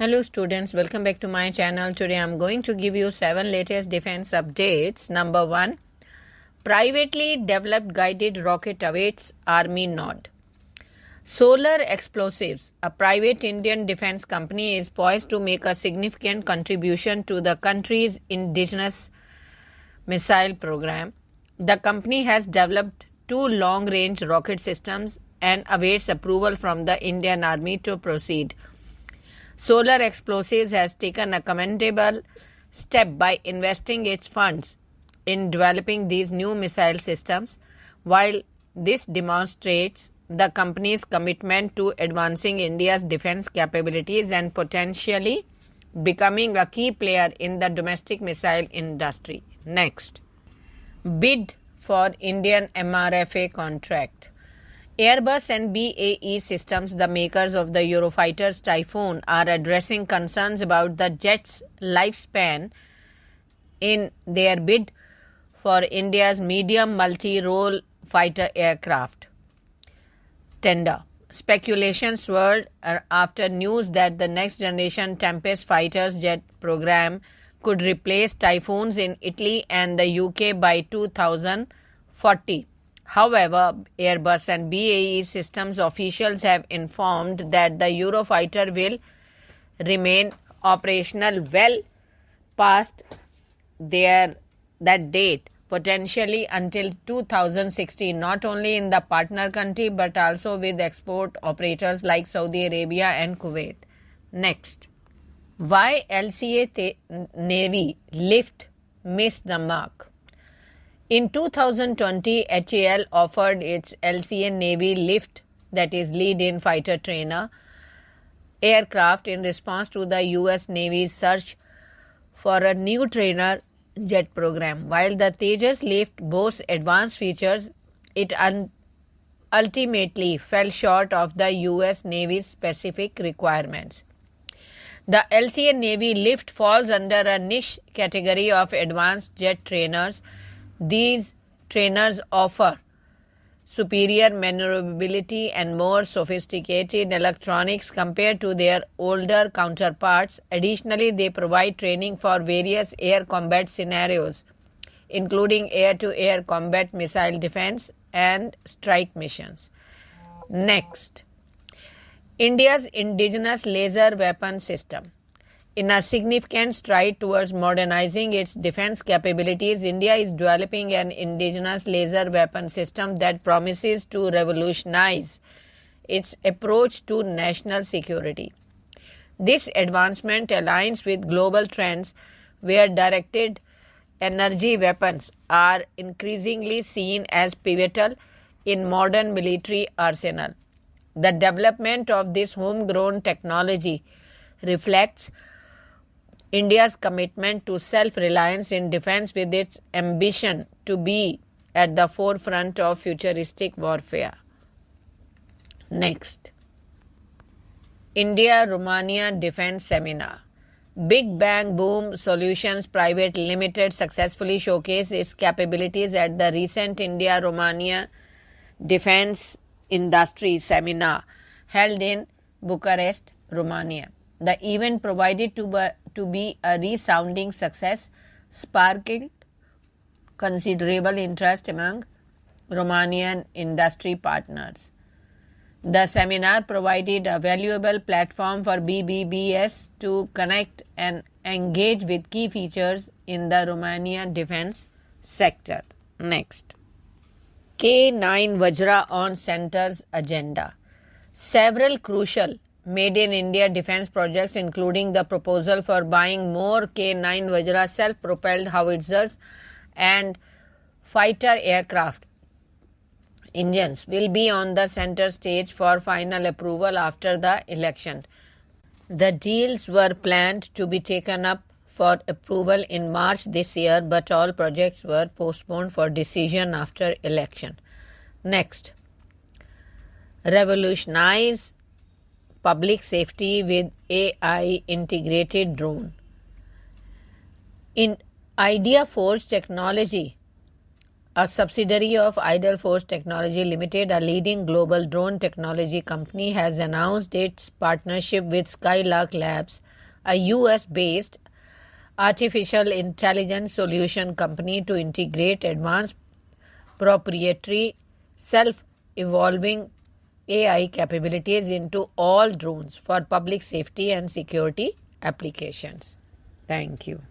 Hello students, welcome back to my channel. Today I am going to give you 7 latest defense updates. Number 1. Privately developed guided rocket awaits Army nod. Solar Explosives, a private Indian defense company, is poised to make a significant contribution to the country's indigenous missile program. The company has developed 2 long-range rocket systems and awaits approval from the Indian Army to proceed. Solar Explosives has taken a commendable step by investing its funds in developing these new missile systems. While this demonstrates the company's commitment to advancing India's defense capabilities and potentially becoming a key player in the domestic missile industry. Next, bid for Indian MRFA contract. Airbus and BAE Systems, the makers of the Eurofighter's Typhoon, are addressing concerns about the jet's lifespan in their bid for India's medium multi-role fighter aircraft tender. Speculation swirled after news that the next generation Tempest fighter jet program could replace Typhoons in Italy and the UK by 2040. However, Airbus and BAE Systems officials have informed that the Eurofighter will remain operational well past that date, potentially until 2016, not only in the partner country but also with export operators like Saudi Arabia and Kuwait. Next, why LCA Navy lift missed the mark? In 2020, HAL offered its LCA Navy lift, that is lead-in fighter trainer, aircraft in response to the US Navy's search for a new trainer jet program. While the Tejas lift boasts advanced features, it ultimately fell short of the US Navy's specific requirements. The LCA Navy lift falls under a niche category of advanced jet trainers. These trainers offer superior maneuverability and more sophisticated electronics compared to their older counterparts. Additionally, they provide training for various air combat scenarios, including air-to-air combat missile defense and strike missions. Next, India's indigenous laser weapon system. In a significant stride towards modernizing its defense capabilities, India is developing an indigenous laser weapon system that promises to revolutionize its approach to national security. This advancement aligns with global trends where directed energy weapons are increasingly seen as pivotal in modern military arsenal. The development of this homegrown technology reflects India's commitment to self-reliance in defense with its ambition to be at the forefront of futuristic warfare. Next, India-Romania Defense Seminar. Big Bang Boom Solutions Private Limited successfully showcased its capabilities at the recent India-Romania Defense Industry Seminar held in Bucharest, Romania. The event proved to be a resounding success, sparking considerable interest among Romanian industry partners. The seminar provided a valuable platform for BBBS to connect and engage with key features in the Romanian defense sector. Next, K9 Vajra on Centre's agenda. Several crucial Made in India defense projects, including the proposal for buying more K9 Vajra self-propelled howitzers and fighter aircraft engines, will be on the center stage for final approval after the election. The deals were planned to be taken up for approval in March this year, but all projects were postponed for decision after election. Next, revolutionize public safety with AI integrated drone. In Idea Forge Technology, a subsidiary of Idle Force Technology Limited, a leading global drone technology company, has announced its partnership with Skylark Labs, a US-based artificial intelligence solution company to integrate advanced proprietary self-evolving AI capabilities into all drones for public safety and security applications. Thank you.